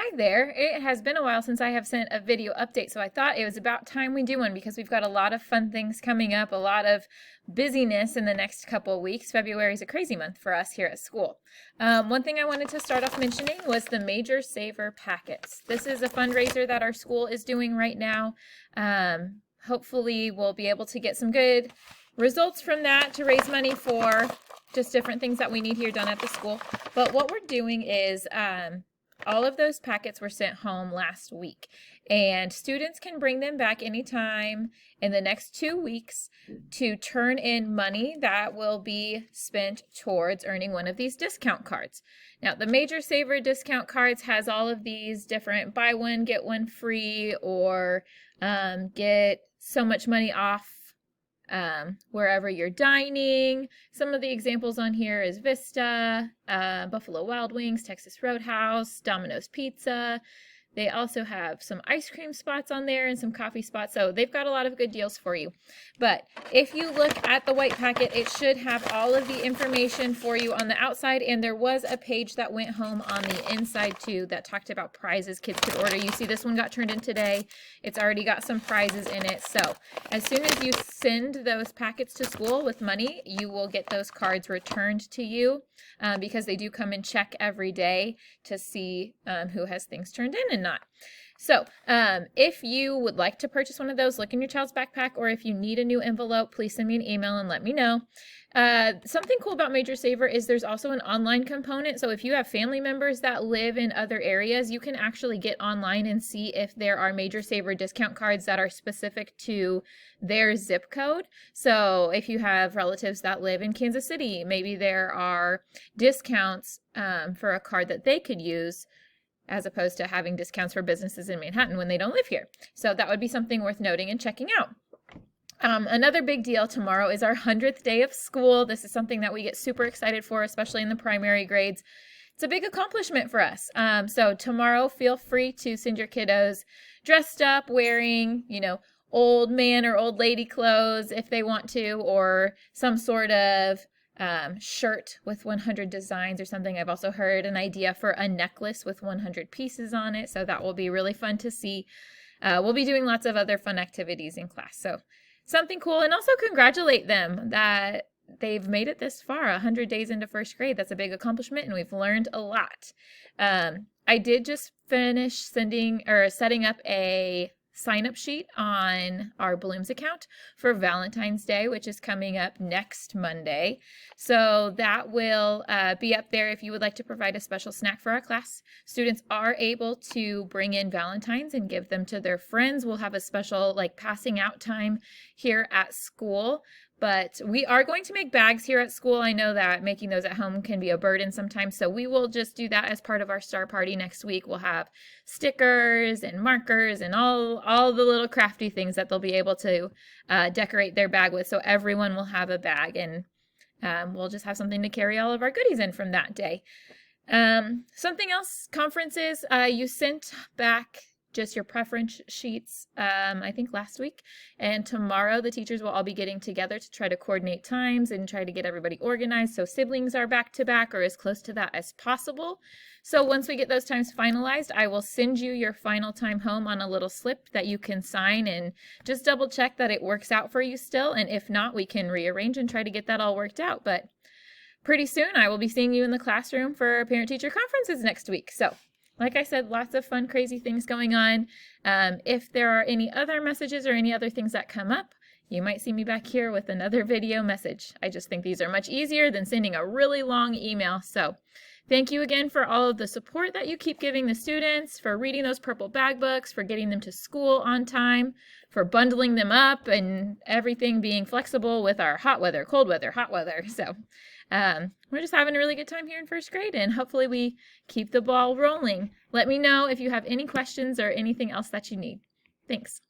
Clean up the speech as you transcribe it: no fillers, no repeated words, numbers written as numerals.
Hi there. It has been a while since I have sent a video update, so I thought it was about time we do one because we've got a lot of fun things coming up, a lot of busyness in the next couple of weeks. February is a crazy month for us here at school. One thing I wanted to start off mentioning was the Major Saver Packets. This is a fundraiser that our school is doing right now. Hopefully we'll be able to get some good results from that to raise money for just different things that we need here done at the school. But what we're doing is all of those packets were sent home last week, and students can bring them back anytime in the next 2 weeks to turn in money that will be spent towards earning one of these discount cards. Now, the Major Saver discount cards has all of these different buy one, get one free, or get so much money off wherever you're dining. Some of the examples on here is Vista, Buffalo Wild Wings, Texas Roadhouse, Domino's Pizza. They also have some ice cream spots on there and some coffee spots, so they've got a lot of good deals for you. But if you look at the white packet, it should have all of the information for you on the outside, and there was a page that went home on the inside too that talked about prizes kids could order. You see this one got turned in today. It's already got some prizes in it, so as soon as you send those packets to school with money, you will get those cards returned to you because they do come and check every day to see who has things turned in and not. So if you would like to purchase one of those, look in your child's backpack, or if you need a new envelope, please send me an email and let me know. Something cool about Major Saver is there's also an online component. So if you have family members that live in other areas, you can actually get online and see if there are Major Saver discount cards that are specific to their zip code. So if you have relatives that live in Kansas City, maybe there are discounts for a card that they could use, as opposed to having discounts for businesses in Manhattan when they don't live here. So that would be something worth noting and checking out. Another big deal tomorrow is our 100th day of school. This is something that we get super excited for, especially in the primary grades. It's a big accomplishment for us. So tomorrow, feel free to send your kiddos dressed up, wearing, old man or old lady clothes if they want to, or some sort of shirt with 100 designs or something. I've also heard an idea for a necklace with 100 pieces on it, so that will be really fun to see. We'll be doing lots of other fun activities in class, so something cool. And also congratulate them that they've made it this far, 100 days into first grade. That's a big accomplishment, and we've learned a lot. I did just finish setting up a sign-up sheet on our Blooms account for Valentine's Day, which is coming up next Monday. So that will be up there if you would like to provide a special snack for our class. Students are able to bring in Valentines and give them to their friends. We'll have a special passing out time here at school. But we are going to make bags here at school. I know that making those at home can be a burden sometimes, so we will just do that as part of our star party next week. We'll have stickers and markers and all the little crafty things that they'll be able to decorate their bag with, so everyone will have a bag, and we'll just have something to carry all of our goodies in from that day. Something else, conferences, you sent back just your preference sheets, I think last week, and tomorrow the teachers will all be getting together to try to coordinate times and try to get everybody organized so siblings are back to back or as close to that as possible. So once we get those times finalized, I will send you your final time home on a little slip that you can sign and just double check that it works out for you still, and if not, we can rearrange and try to get that all worked out. But pretty soon I will be seeing you in the classroom for parent-teacher conferences next week. So like I said, lots of fun, crazy things going on. If there are any other messages or any other things that come up, you might see me back here with another video message. I just think these are much easier than sending a really long email. So thank you again for all of the support that you keep giving the students, for reading those purple bag books, for getting them to school on time, for bundling them up, and everything being flexible with our hot weather, cold weather, hot weather. So we're just having a really good time here in first grade, and hopefully we keep the ball rolling. Let me know if you have any questions or anything else that you need. Thanks.